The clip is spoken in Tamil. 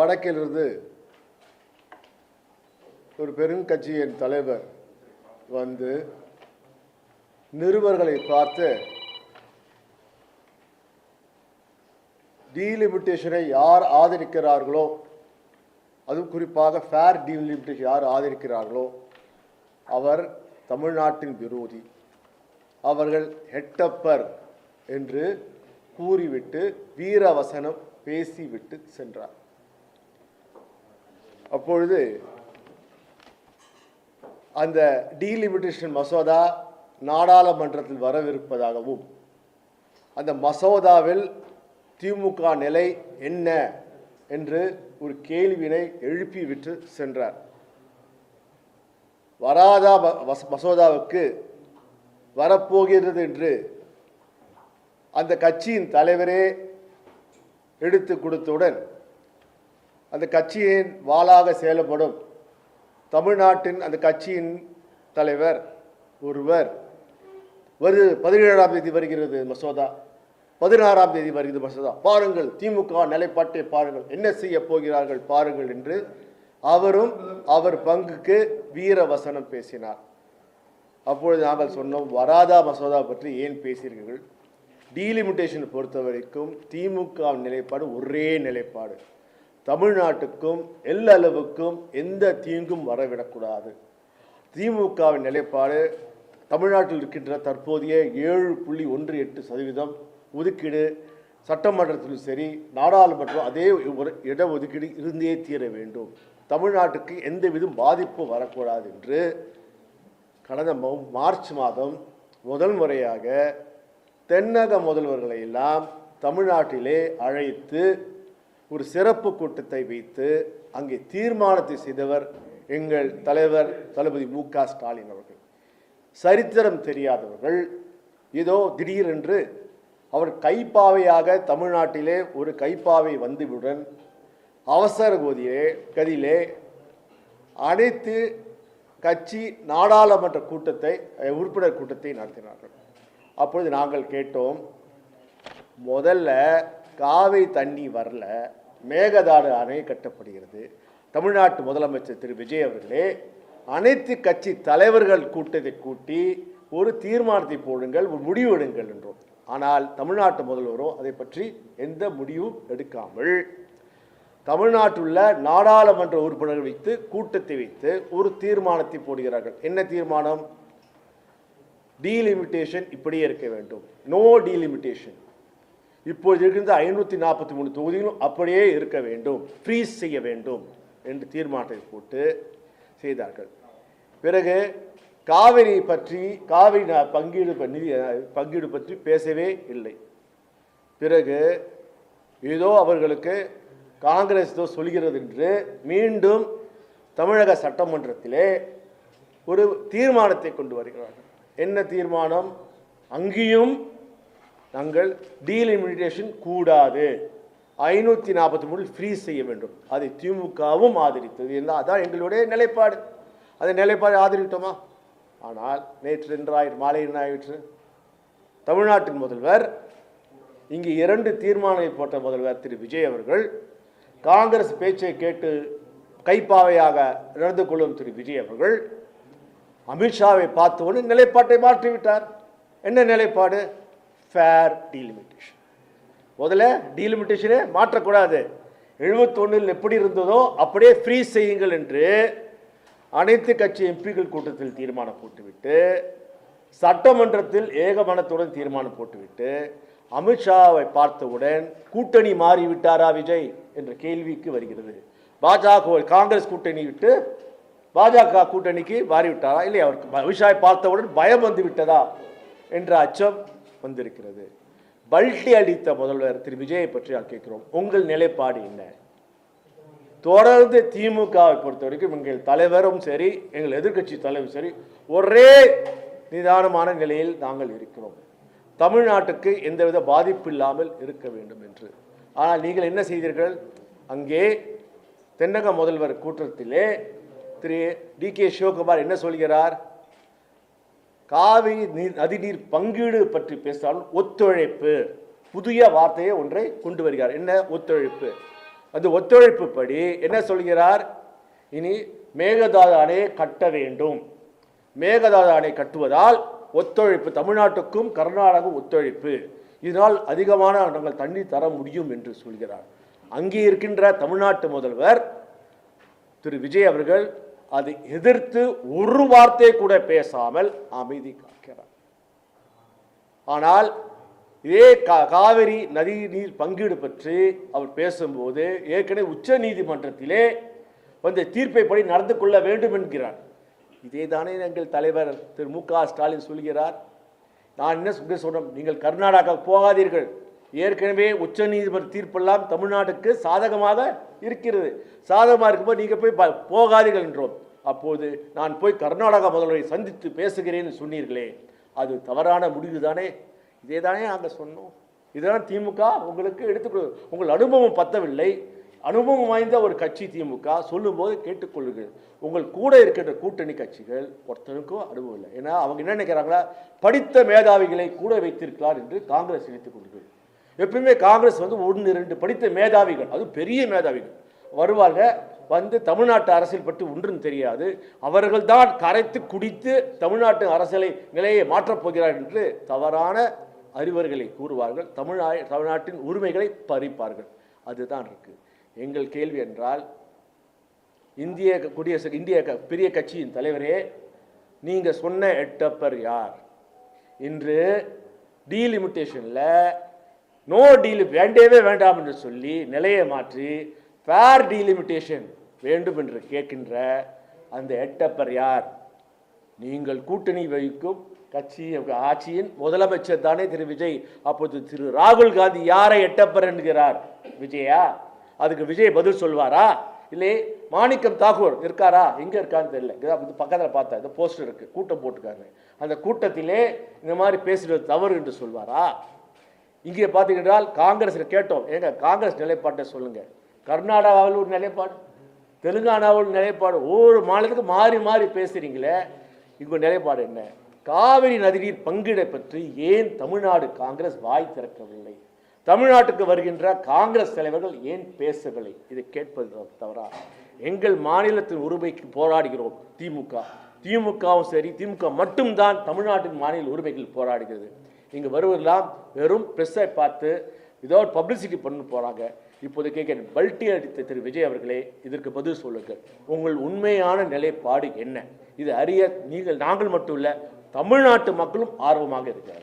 வடக்கிலிருந்து ஒரு பெருங்கட்சியின் தலைவர் வந்து நிருபர்களை பார்த்து டீலிமிட்டேஷனை யார் ஆதரிக்கிறார்களோ, அதுவும் குறிப்பாக ஃபேர் டீலிமிட்டேஷன் யார் ஆதரிக்கிறார்களோ அவர் தமிழ்நாட்டின் விரோதி, அவர்கள் ஹெட்டப்பர் என்று கூறிவிட்டு வீரவசனம் பேசிவிட்டு சென்றார். அப்பொழுது அந்த டீலிமிட்டேஷன் மசோதா நாடாளுமன்றத்தில் வரவிருப்பதாகவும் அந்த மசோதாவில் திமுக நிலை என்ன என்று ஒரு கேள்வியினை எழுப்பிவிட்டு சென்றார். வராதா மசோதாவுக்கு வரப்போகிறது என்று அந்த கட்சியின் தலைவரே எடுத்து கொடுத்தவுடன் அந்த கட்சியின் வாளாக செயல்படும் தமிழ்நாட்டின் அந்த கட்சியின் தலைவர் ஒருவர் 17ஆம் தேதி வருகிறது மசோதா, 16ஆம் தேதி வருகிறது மசோதா, பாருங்கள் திமுக நிலைப்பாட்டை பாருங்கள், என்ன செய்ய போகிறார்கள் பாருங்கள் என்று அவரும் அவர் பங்குக்கு வீரவசனம் பேசினார். அப்பொழுது நாங்கள் சொன்னோம், வராதா மசோதா பற்றி ஏன் பேசுகிறீர்கள்? டீலிமிட்டேஷன் பொறுத்த வரைக்கும் திமுக நிலைப்பாடு ஒரே நிலைப்பாடு, தமிழ்நாட்டுக்கும் எல்லளவுக்கும் எந்த தீங்கும் வரவிடக்கூடாது. திமுகவின் நிலைப்பாடு தமிழ்நாட்டில் இருக்கின்ற தற்போதைய 7.18% ஒதுக்கீடு சட்டமன்றத்திலும் சரி நாடாளுமன்றம் அதே ஒரு இடஒதுக்கீடு இருந்தே தீர வேண்டும், தமிழ்நாட்டுக்கு எந்தவித பாதிப்பும் வரக்கூடாது என்று கடந்த மார்ச் மாதம் முதல் முறையாக தென்னக முதல்வர்களை எல்லாம் தமிழ்நாட்டிலே அழைத்து ஒரு சிறப்பு கூட்டத்தை வைத்து அங்கே தீர்மானத்தை செய்தவர் எங்கள் தலைவர் தளபதி மு.க. ஸ்டாலின் அவர்கள். சரித்திரம் தெரியாதவர்கள் ஏதோ திடீரென்று அவர் கைப்பாவையாக தமிழ்நாட்டிலே ஒரு கைப்பாவை வந்தவுடன் அவசர கதியிலே அனைத்து கட்சி நாடாளுமன்ற கூட்டத்தை உறுப்பினர் கூட்டத்தை நடத்தினார்கள். அப்பொழுது நாங்கள் கேட்டோம், முதல்ல காவிரி தண்ணி வரல, மேகதாடு அணை கட்டப்படுகிறது, தமிழ்நாட்டு முதலமைச்சர் திரு விஜய் அவர்களே அனைத்து கட்சி தலைவர்கள் கூட்டத்தை கூட்டி ஒரு தீர்மானத்தை போடுங்கள், ஒரு முடிவு எடுங்கள் என்றோம். ஆனால் தமிழ்நாட்டு முதல்வரோ அதை பற்றி எந்த முடிவும் எடுக்காமல் தமிழ்நாட்டில் உள்ள நாடாளுமன்ற உறுப்பினர்கள் வைத்து கூட்டத்தை வைத்து ஒரு தீர்மானத்தை போடுகிறார்கள். என்ன தீர்மானம்? டீலிமிட்டேஷன் இப்படியே இருக்க வேண்டும், நோ டீலிமிட்டேஷன், இப்போது இருக்கின்ற 543 தொகுதிகளும் அப்படியே இருக்க வேண்டும், ஃப்ரீஸ் செய்ய வேண்டும் என்று தீர்மானத்தை போட்டு செய்தார்கள். பிறகு காவிரி பங்கீடு பற்றி பேசவே இல்லை. பிறகு ஏதோ அவர்களுக்கு காங்கிரஸ் சொல்கிறது என்று மீண்டும் தமிழக சட்டமன்றத்திலே ஒரு தீர்மானத்தை கொண்டு வருகிறார்கள். என்ன தீர்மானம்? அங்கேயும் நாங்கள் டீலிமிட்டேஷன் கூடாது, 543 ஃப்ரீஸ் செய்ய வேண்டும். அதை திமுகவும் ஆதரித்தது. அதான் எங்களுடைய நிலைப்பாடு. அதை நிலைப்பாடு ஆதரித்தோமா? ஆனால் நேற்று மாலை என்ன ஆயிற்று? தமிழ்நாட்டின் முதல்வர், இங்கு 2 தீர்மானத்தை போட்ட முதல்வர் திரு விஜய் அவர்கள், காங்கிரஸ் பேச்சை கேட்டு கைப்பாவையாக நடந்து கொள்ளும் திரு விஜய் அவர்கள் அமித்ஷாவை பார்த்தவுடன் நிலைப்பாட்டை மாற்றிவிட்டார். என்ன நிலைப்பாடு? Fair delimitation. முதல்ல டீலிமிட்டேஷனே மாற்றக்கூடாது, 71 எப்படி இருந்ததோ அப்படியே ஃப்ரீஸ் செய்யுங்கள் என்று அனைத்து கட்சி எம்பிக்கள் கூட்டத்தில் தீர்மானம் போட்டுவிட்டு, சட்டமன்றத்தில் ஏகமனத்துடன் தீர்மானம் போட்டுவிட்டு, அமித்ஷாவை பார்த்தவுடன் கூட்டணி மாறிவிட்டாரா விஜய் என்ற கேள்விக்கு வருகிறது. பாஜக காங்கிரஸ் கூட்டணி விட்டு பாஜக கூட்டணிக்கு மாறிவிட்டாரா? இல்லை, அவருக்கு அமித்ஷாவை பார்த்தவுடன் பயம் வந்து விட்டதா என்ற அச்சம் வந்திருக்கிறது. பல்ட்டி அடித்த முதல்வர் திரு விஜயை பற்றி கேட்கிறோம், உங்கள் நிலைப்பாடு என்ன? தொடர்ந்து திமுகவை பொறுத்த வரைக்கும் எங்கள் தலைவரும் சரி எங்கள் எதிர்கட்சி தலைவரும் சரி ஒரே நிதானமான நிலையில் நாங்கள் இருக்கிறோம், தமிழ்நாட்டுக்கு எந்தவித பாதிப்பு இல்லாமல் இருக்க வேண்டும் என்று. ஆனால் நீங்கள் என்ன செய்தீர்கள்? அங்கே தென்னக முதல்வர் கூட்டத்திலே திரு டி.கே. சிவகுமார் என்ன சொல்கிறார்? காவிரி நதிநீர் பங்கீடு பற்றி பேசினாலும் ஒத்துழைப்பு, புதிய வார்த்தையை ஒன்றை கொண்டு வருகிறார். என்ன ஒத்துழைப்பு? அந்த ஒத்துழைப்பு படி என்ன சொல்கிறார்? இனி மேகதாது அணையை கட்ட வேண்டும். மேகதாது அணை கட்டுவதால் ஒத்துழைப்பு, தமிழ்நாட்டுக்கும் கர்நாடக ஒத்துழைப்பு, இதனால் அதிகமான நாங்கள் தண்ணீர் தர முடியும் என்று சொல்கிறார். அங்கே இருக்கின்ற தமிழ்நாட்டு முதல்வர் திரு விஜய் அவர்கள் அதை எதிர்த்து ஒரு வார்த்தை கூட பேசாமல் அமைதி காக்கிறார். ஆனால் இதே காவிரி நதி நீர் பங்கீடு பற்றி அவர் பேசும்போது ஏற்கனவே உச்ச நீதிமன்றத்திலே வந்து தீர்ப்பை படி நடந்து கொள்ள வேண்டும் என்கிறார். இதே தானே எங்கள் தலைவர் திரு மு.க. ஸ்டாலின் சொல்கிறார். நான் என்ன சொல்றேன், நீங்கள் கர்நாடகா போகாதீர்கள், ஏற்கனவே உச்ச நீதிமன்ற தீர்ப்பெல்லாம் தமிழ்நாட்டுக்கு சாதகமாக இருக்கிறது, சாதகமாக இருக்கும்போது நீங்கள் போய் போகாதீர்கள் என்றோம். அப்போது நான் போய் கர்நாடகா முதல்வரை சந்தித்து பேசுகிறேன்னு சொன்னீர்களே, அது தவறான முடிவு தானே. இதே தானே நாங்கள் சொன்னோம். இதுதான் திமுக உங்களுக்கு எடுத்துக்கொடு, உங்கள் அனுபவம் பத்தவில்லை. அனுபவம் வாய்ந்த ஒரு கட்சி திமுக சொல்லும்போது கேட்டுக்கொள்ளுங்கள். உங்கள் கூட இருக்கின்ற கூட்டணி கட்சிகள் ஒருத்தருக்கும் அனுபவம் இல்லை. ஏன்னா அவங்க என்ன நினைக்கிறாங்களா, படித்த மேதாவிகளை கூட வைத்திருக்கிறார் என்று காங்கிரஸ் நினைத்துக் கொள்ளுங்கள். எப்பவுமே காங்கிரஸ் வந்து 1-2 படித்த மேதாவிகள், அது பெரிய மேதாவிகள் வருவாங்க, வந்து தமிழ்நாட்டு அரசியல் பற்றி ஒன்றும் தெரியாது, அவர்கள் தான் கரைத்து குடித்து தமிழ்நாட்டு அரசியலை நிலையை மாற்றப் போகிறார் என்று தவறான அறிவர்களை கூறுவார்கள். தமிழ்நாட்டின் உரிமைகளை பறிப்பார்கள். அதுதான் இருக்கு. எங்கள் கேள்வி என்றால், இந்திய பெரிய கட்சியின் தலைவரே, நீங்க சொன்ன எட்டப்பர் யார்? இன்று டீலிமிட்டேஷன்ல நோ டீல் வேண்டவே வேண்டாம் என்று சொல்லி நிலையை மாற்றி ஃபேர் டீலிமிட்டேஷன் வேண்டும் என்று கேட்கின்ற அந்த எட்டப்பர் யார்? நீங்கள் கூட்டணி வகிக்கும் கட்சி ஆட்சியின் முதலமைச்சர் தானே திரு விஜய். அப்போது திரு ராகுல் காந்தி யாரை எட்டப்பர் என்கிறார்? விஜயா? அதுக்கு விஜய் பதில் சொல்வாரா? இல்லை மாணிக்கம் தாக்கூர் இருக்காரா? எங்க இருக்கான்னு தெரியல, பக்கத்தில் பார்த்தா இந்த போஸ்டர் இருக்கு, கூட்டம் போட்டுக்காங்க. அந்த கூட்டத்திலே இந்த மாதிரி பேசுறது தவறு என்று சொல்வாரா? இங்கே பார்த்தீங்கன்னா காங்கிரஸில் கேட்டோம், ஏங்க காங்கிரஸ் நிலைப்பாட்டை சொல்லுங்க. கர்நாடகாவில் ஒரு நிலைப்பாடு, தெலுங்கானாவில் நிலைப்பாடு, ஒவ்வொரு மாநிலத்துக்கு மாறி மாறி பேசுறீங்களே, இங்க நிலைப்பாடு என்ன? காவிரி நதிநீர் பங்கீடை பற்றி ஏன் தமிழ்நாடு காங்கிரஸ் வாய் திறக்கவில்லை? தமிழ்நாட்டுக்கு வருகின்ற காங்கிரஸ் தலைவர்கள் ஏன் பேசவில்லை? இதை கேட்பது தவறா? எங்கள் மாநிலத்தின் உரிமைக்கு போராடுகிறோம். திமுகவும் சரி, திமுக மட்டும்தான் தமிழ்நாட்டின் மாநில உரிமைகள் போராடுகிறது. இங்கே வருவதெல்லாம் வெறும் ப்ரெஸ்ஸை பார்த்து ஏதோ பப்ளிசிட்டி பண்ண போகிறாங்க. இப்போது கேட்க பல்ட்டி அடித்த திரு விஜய் அவர்களே, இதற்கு பதில் சொல்லுங்கள். உங்கள் உண்மையான நிலைப்பாடு என்ன? இது அறிய நாங்கள் மட்டும் இல்லை, தமிழ்நாட்டு மக்களும் ஆர்வமாக இருக்கிறார்கள்.